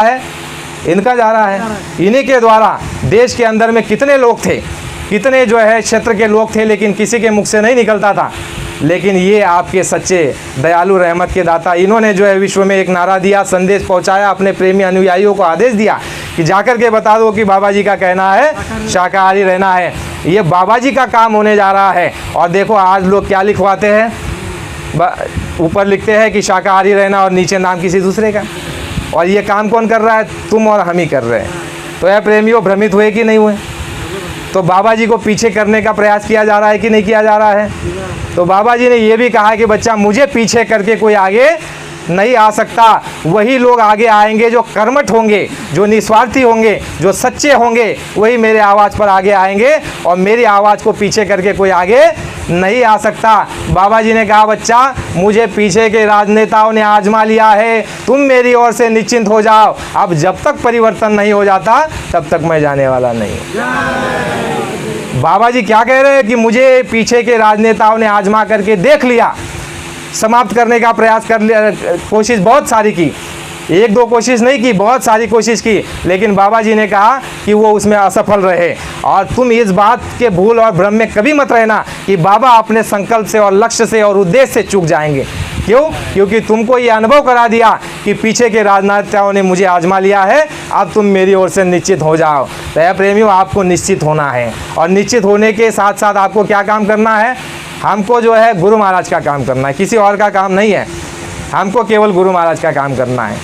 है, इनका जा रहा है। इन्हीं के द्वारा देश के अंदर में कितने लोग थे, कितने जो है क्षेत्र के लोग थे, लेकिन किसी के मुख से नहीं निकलता था। लेकिन ये आपके सच्चे दयालु रहमत के दाता, इन्होंने जो है विश्व में एक नारा दिया, संदेश पहुंचाया, अपने प्रेमी अनुयायियों को आदेश दिया कि जाकर के बता दो कि बाबा जी का कहना है शाकाहारी रहना है। ये बाबा जी का काम होने जा रहा है। और देखो आज लोग क्या लिखवाते हैं, ऊपर लिखते हैं कि शाकाहारी रहना और नीचे नाम किसी दूसरे का। और ये काम कौन कर रहा है? तुम और हम ही कर रहे हैं। तो यह प्रेमियों भ्रमित हुए कि नहीं हुए? तो बाबा जी को पीछे करने का प्रयास किया जा रहा है कि नहीं किया जा रहा है? तो बाबा जी ने ये भी कहा कि बच्चा मुझे पीछे करके कोई आगे नहीं आ सकता। वही लोग आगे आएंगे जो कर्मठ होंगे, जो निस्वार्थी होंगे, जो सच्चे होंगे, वही मेरे आवाज़ पर आगे आएंगे। और मेरी आवाज़ को पीछे करके कोई आगे नहीं आ सकता। बाबा जी ने कहा बच्चा मुझे पीछे के राजनेताओं ने आजमा लिया है, तुम मेरी ओर से निश्चिंत हो जाओ। अब जब तक परिवर्तन नहीं हो जाता तब तक मैं जाने वाला नहीं। बाबा जी क्या कह रहे हैं कि मुझे पीछे के राजनेताओं ने आजमा करके देख लिया, समाप्त करने का प्रयास कर लिया, कोशिश बहुत सारी की, एक दो कोशिश नहीं की, बहुत सारी कोशिश की, लेकिन बाबा जी ने कहा कि वो उसमें असफल रहे। और तुम इस बात के भूल और भ्रम में कभी मत रहना कि बाबा अपने संकल्प से और लक्ष्य से और उद्देश्य से चूक जाएंगे। क्यों? क्योंकि तुमको ये अनुभव करा दिया कि पीछे के राजनेताओं ने मुझे आजमा लिया है, अब तुम मेरी ओर से निश्चित हो जाओ। तो यह प्रेमियों आपको निश्चित होना है, और निश्चित होने के साथ साथ आपको क्या काम करना है? हमको जो है गुरु महाराज का काम करना है, किसी और का काम नहीं है। हमको केवल गुरु महाराज का काम करना है।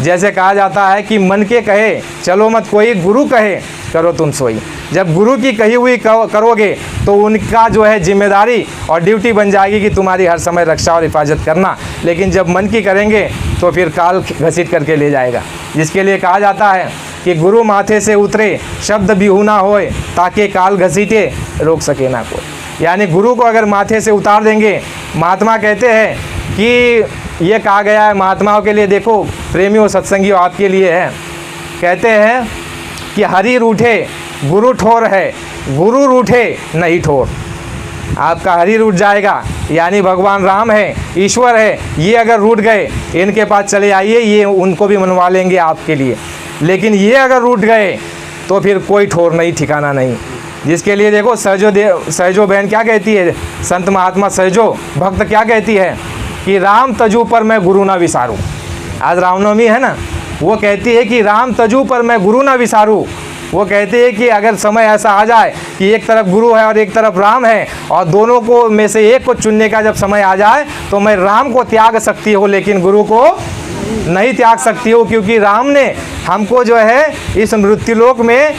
जैसे कहा जाता है कि मन के कहे चलो मत कोई, गुरु कहे करो तुम सोई। जब गुरु की कही हुई करोगे तो उनका जो है जिम्मेदारी और ड्यूटी बन जाएगी कि तुम्हारी हर समय रक्षा और हिफाजत करना। लेकिन जब मन की करेंगे तो फिर काल घसीट करके ले जाएगा। जिसके लिए कहा जाता है कि गुरु माथे से उतरे शब्द बिहू ना होए, ताकि काल घसीटे रोक सके ना कोई। यानी गुरु को अगर माथे से उतार देंगे, महात्मा कहते हैं कि ये कहा गया है महात्माओं के लिए, देखो प्रेमियों सत्संगियों आपके लिए है, कहते हैं कि हरि रूठे गुरु ठोर है, गुरु रूठे नहीं ठोर। आपका हरि रूठ जाएगा, यानी भगवान राम है, ईश्वर है, ये अगर रूठ गए इनके पास चले आइए, ये उनको भी मनवा लेंगे आपके लिए। लेकिन ये अगर रूठ गए तो फिर कोई ठोर नहीं, ठिकाना नहीं। जिसके लिए देखो सहजो बहन क्या कहती है, संत महात्मा सहजो भक्त क्या कहती है कि राम तजू पर मैं गुरु ना विसारूं। आज रामनवमी है ना, वो कहती है कि राम तजू पर मैं गुरु ना विसारूं। वो कहती है कि अगर समय ऐसा आ जाए कि एक तरफ गुरु है और एक तरफ राम है, और दोनों को में से एक को चुनने का जब समय आ जाए तो मैं राम को त्याग सकती हूँ, लेकिन गुरु को नहीं त्याग सकती हूँ। क्योंकि राम ने हमको जो है इस मृत्युलोक में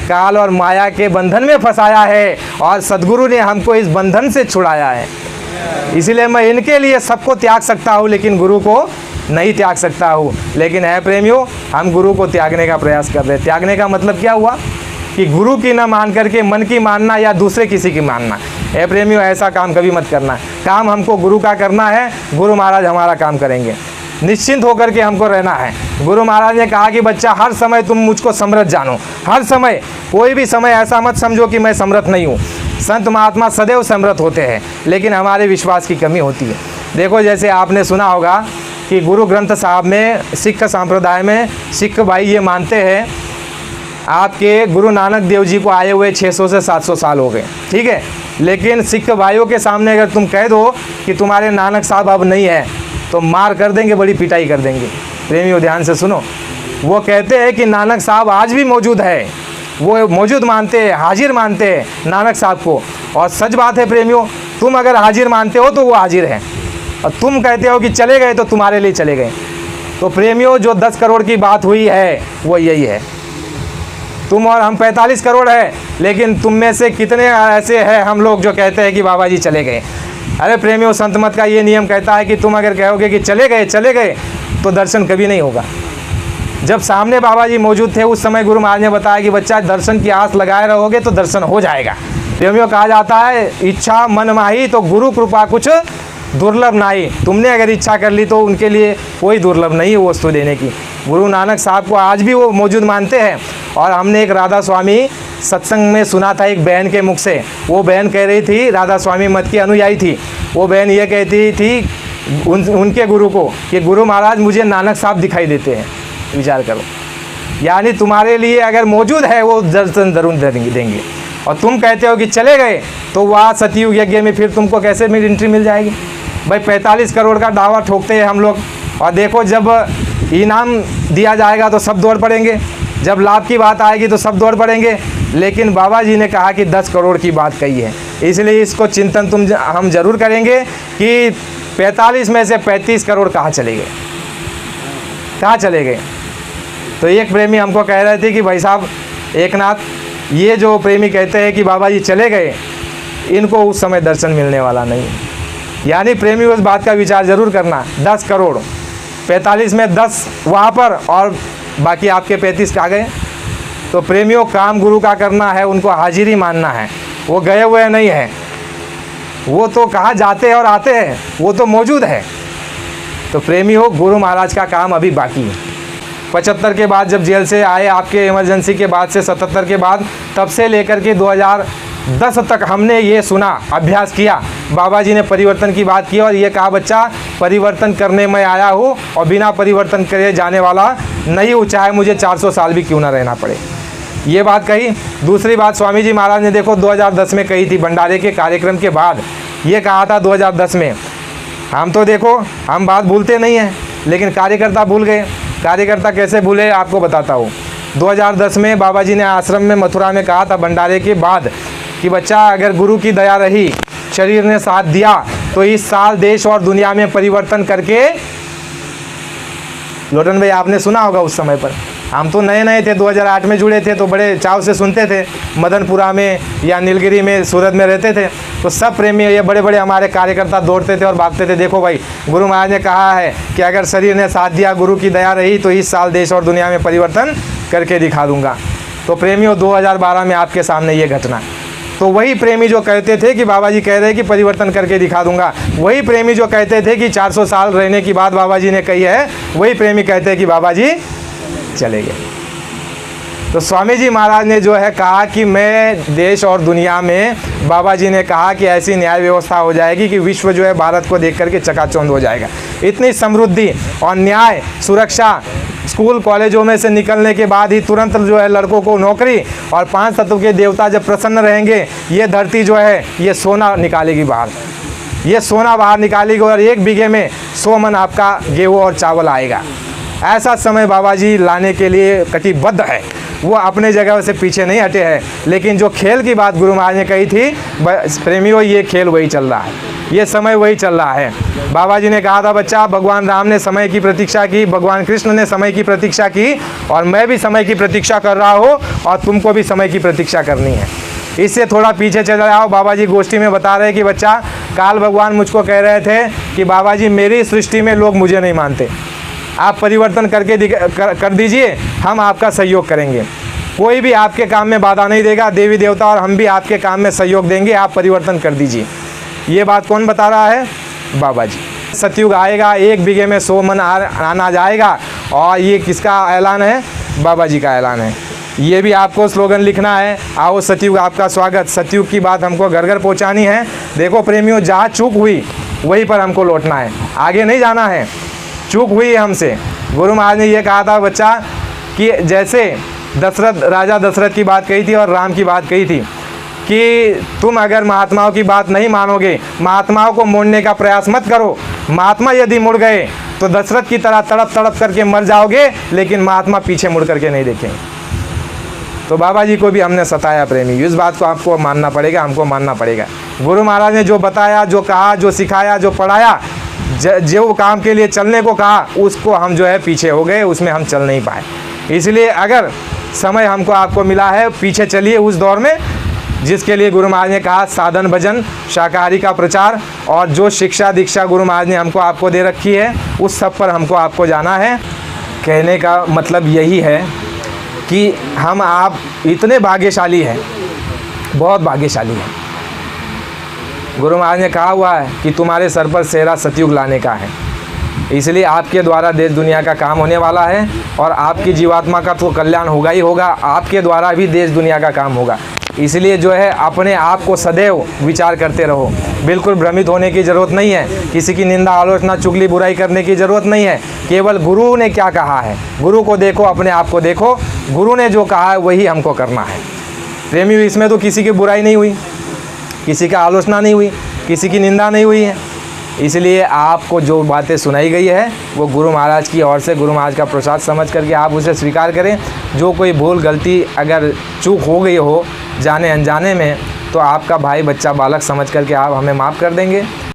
काल और माया के बंधन में फंसाया है, और सद्गुरु ने हमको इस बंधन से छुड़ाया है। इसीलिए मैं इनके लिए सबको त्याग सकता हूँ, लेकिन गुरु को नहीं त्याग सकता हूँ। लेकिन है प्रेमियों, हम गुरु को त्यागने का प्रयास कर रहे हैं। त्यागने का मतलब क्या हुआ कि गुरु की ना मान करके मन की मानना या दूसरे किसी की मानना। है प्रेमियों, ऐसा काम कभी मत करना। काम हमको गुरु का करना है, गुरु महाराज हमारा काम करेंगे। निश्चिंत होकर के हमको रहना है। गुरु महाराज ने कहा कि बच्चा हर समय तुम मुझको समर्थ जानो, हर समय, कोई भी समय ऐसा मत समझो कि मैं समर्थ नहीं हूँ। संत महात्मा सदैव समर्थ होते हैं, लेकिन हमारे विश्वास की कमी होती है। देखो जैसे आपने सुना होगा कि गुरु ग्रंथ साहब में, सिख संप्रदाय में सिख भाई ये मानते हैं आपके गुरु नानक देव जी को आए हुए 600 से 700 साल हो गए, ठीक है। लेकिन सिख भाइयों के सामने अगर तुम कह दो कि तुम्हारे नानक साहब अब नहीं है तो मार कर देंगे, बड़ी पिटाई कर देंगे। प्रेमियों ध्यान से सुनो, वो कहते हैं कि नानक साहब आज भी मौजूद है, वो मौजूद मानते हैं, हाजिर मानते हैं नानक साहब को। और सच बात है प्रेमियों, तुम अगर हाजिर मानते हो तो वो हाजिर है, और तुम कहते हो कि चले गए तो तुम्हारे लिए चले गए। तो प्रेमियों, जो 10 करोड़ की बात हुई है वो यही है। तुम और हम 45 करोड़ है, लेकिन तुम में से कितने ऐसे हैं हम लोग जो कहते हैं कि बाबा जी चले गए। अरे प्रेमियों, संत मत का ये नियम कहता है कि तुम अगर कहोगे कि चले गए तो दर्शन कभी नहीं होगा। जब सामने बाबा जी मौजूद थे उस समय गुरु महाराज ने बताया कि बच्चा दर्शन की आस लगाए रहोगे तो दर्शन हो जाएगा। प्रेमियों, कहा जाता है इच्छा मन माही तो गुरु कृपा कुछ दुर्लभ नहीं। तुमने अगर इच्छा कर ली तो उनके लिए कोई दुर्लभ नहीं है वो वस्तु देने की। गुरु नानक साहब को आज भी वो मौजूद मानते हैं। और हमने एक राधा स्वामी सत्संग में सुना था एक बहन के मुख से, वो बहन कह रही थी, राधा स्वामी मत की अनुयायी थी, वो बहन ये कहती थी उनके गुरु को कि गुरु महाराज मुझे नानक साहब दिखाई देते हैं। विचार करो। यानी तुम्हारे लिए अगर मौजूद है वो दर्शन जरूर देंगे। और तुम कहते हो कि चले गए, तो वह सतयुग यज्ञ में फिर तुमको कैसे एंट्री मिल जाएगी? भाई 45 करोड़ का दावा ठोकते हैं हम लोग, और देखो जब इनाम दिया जाएगा तो सब दौड़ पड़ेंगे, जब लाभ की बात आएगी तो सब दौड़ पड़ेंगे। लेकिन बाबा जी ने कहा कि 10 करोड़ की बात कही है, इसलिए इसको चिंतन हम जरूर करेंगे कि 45 में से 35 करोड़ कहाँ चले गए, कहाँ चले गए। तो एक प्रेमी हमको कह रहे थे कि भाई साहब एकनाथ, ये जो प्रेमी कहते हैं कि बाबा जी चले गए, इनको उस समय दर्शन मिलने वाला नहीं। यानी प्रेमी उस बात का विचार ज़रूर करना। 10 करोड़ 45 में 10 वहाँ पर और बाकी आपके 35 कहाँ गए। तो प्रेमियों काम गुरु का करना है, उनको हाजिरी मानना है, वो गए हुए नहीं हैं, वो तो कहाँ जाते हैं और आते हैं, वो तो मौजूद है। तो प्रेमियों गुरु महाराज का काम अभी बाकी है। 75 के बाद जब जेल से आए, आपके इमरजेंसी के बाद से 77 के बाद, तब से लेकर के 2010 तक हमने ये सुना, अभ्यास किया, बाबा जी ने परिवर्तन की बात की और ये कहा बच्चा परिवर्तन करने में आया हूँ और बिना परिवर्तन करे जाने वाला नहीं हूँ, चाहे मुझे 400 साल भी क्यों ना रहना पड़े। ये बात कही। दूसरी बात स्वामी जी महाराज ने देखो 2010 में कही थी, भंडारे के कार्यक्रम के बाद ये कहा था 2010 में। हम तो देखो हम बात भूलते नहीं हैं, लेकिन कार्यकर्ता भूल गए। कार्यकर्ता कैसे भूले आपको बताता हूँ। 2010 में बाबा जी ने आश्रम में मथुरा में कहा था भंडारे के बाद कि बच्चा अगर गुरु की दया रही, शरीर ने साथ दिया, तो इस साल देश और दुनिया में परिवर्तन करके, लोटन भाई आपने सुना होगा उस समय पर, हम तो नए नए थे, 2008 में जुड़े थे, तो बड़े चाव से सुनते थे। मदनपुरा में या नीलगिरी में, सूरत में रहते थे, तो सब प्रेमी ये बड़े बड़े हमारे कार्यकर्ता दौड़ते थे और भागते थे, देखो भाई गुरु महाराज ने कहा है कि अगर शरीर ने साथ दिया, गुरु की दया रही, तो इस साल देश और दुनिया में परिवर्तन करके दिखा दूंगा। तो प्रेमियों 2012 में आपके सामने ये घटना। तो वही प्रेमी जो कहते थे कि बाबा जी कह रहे हैं कि परिवर्तन करके दिखा दूंगा, वही प्रेमी जो कहते थे कि 400 साल रहने की बात बाबा जी ने कही है, वही प्रेमी कहते हैं कि बाबा जी चले गए। तो स्वामी जी महाराज ने जो है कहा कि मैं देश और दुनिया में, बाबा जी ने कहा कि ऐसी न्याय व्यवस्था हो जाएगी कि विश्व जो है भारत को देख करके चकाचौंध हो जाएगा। इतनी समृद्धि और न्याय, सुरक्षा, स्कूल कॉलेजों में से निकलने के बाद ही तुरंत जो है लड़कों को नौकरी, और 5 तत्व के देवता जब प्रसन्न रहेंगे, ये धरती जो है ये सोना निकालेगी बाहर, ये सोना बाहर निकालेगी और 1 बीघे में 100 मन आपका गेहूँ और चावल आएगा। ऐसा समय बाबा जी लाने के लिए कटिबद्ध है, वो अपने जगह से पीछे नहीं हटे हैं। लेकिन जो खेल की बात गुरु महाराज ने कही थी, प्रेमियों ये खेल वही चल रहा है, ये समय वही चल रहा है। बाबा जी ने कहा था बच्चा भगवान राम ने समय की प्रतीक्षा की, भगवान कृष्ण ने समय की प्रतीक्षा की, और मैं भी समय की प्रतीक्षा कर रहा हूँ और तुमको भी समय की प्रतीक्षा करनी है। इससे थोड़ा पीछे चले आओ। बाबा जी गोष्ठी में बता रहे कि बच्चा काल भगवान मुझको कह रहे थे कि बाबा जी मेरी सृष्टि में लोग मुझे नहीं मानते, आप परिवर्तन करके कर दीजिए, हम आपका सहयोग करेंगे, कोई भी आपके काम में बाधा नहीं देगा, देवी देवता और हम भी आपके काम में सहयोग देंगे, आप परिवर्तन कर दीजिए। ये बात कौन बता रहा है? बाबा जी। सतयुग आएगा, 1 बीघे में 100 मन अनाज आएगा, और ये किसका ऐलान है? बाबा जी का ऐलान है। ये भी आपको स्लोगन लिखना है, आओ सतयुग आपका स्वागत। सतयुग की बात हमको घर घर पहुँचानी है। देखो प्रेमियों, जहाँ चूक हुई वहीं पर हमको लौटना है, आगे नहीं जाना है। चूक हुई हमसे। गुरु महाराज ने ये कहा था बच्चा कि जैसे राजा दशरथ की बात कही थी और राम की बात कही थी कि तुम अगर महात्माओं की बात नहीं मानोगे, महात्माओं को मोड़ने का प्रयास मत करो, महात्मा यदि मुड़ गए तो दशरथ की तरह तड़प तड़प करके मर जाओगे, लेकिन महात्मा पीछे मुड़ करके नहीं देखेंगे। तो बाबा जी को भी हमने सताया प्रेमी, इस बात को आपको मानना पड़ेगा, हमको मानना पड़ेगा। गुरु महाराज ने जो बताया, जो कहा, जो सिखाया, जो पढ़ाया, जो काम के लिए चलने को कहा, उसको हम जो है पीछे हो गए, उसमें हम चल नहीं पाए। इसलिए अगर समय हमको आपको मिला है, पीछे चलिए उस दौर में जिसके लिए गुरु महाराज ने कहा साधन भजन, शाकाहारी का प्रचार, और जो शिक्षा दीक्षा गुरु महाराज ने हमको आपको दे रखी है, उस सब पर हमको आपको जाना है। कहने का मतलब यही है कि हम आप इतने भाग्यशाली हैं, बहुत भाग्यशाली हैं। गुरु महाराज ने कहा हुआ है कि तुम्हारे सर पर सेहरा सतयुग लाने का है, इसलिए आपके द्वारा देश दुनिया का काम होने वाला है, और आपकी जीवात्मा का तो कल्याण होगा ही होगा, आपके द्वारा भी देश दुनिया का काम होगा। इसलिए जो है अपने आप को सदैव विचार करते रहो। बिल्कुल भ्रमित होने की ज़रूरत नहीं है, किसी की निंदा आलोचना चुगली बुराई करने की ज़रूरत नहीं है। केवल गुरु ने क्या कहा है, गुरु को देखो, अपने आप को देखो, गुरु ने जो कहा है वही हमको करना है। प्रेमी, इसमें तो किसी की बुराई नहीं हुई, किसी का आलोचना नहीं हुई, किसी की निंदा नहीं हुई है। इसलिए आपको जो बातें सुनाई गई है वो गुरु महाराज की ओर से, गुरु महाराज का प्रसाद समझ करके आप उसे स्वीकार करें। जो कोई भूल गलती अगर चूक हो गई हो जाने अनजाने में, तो आपका भाई बच्चा बालक समझ करके आप हमें माफ़ कर देंगे।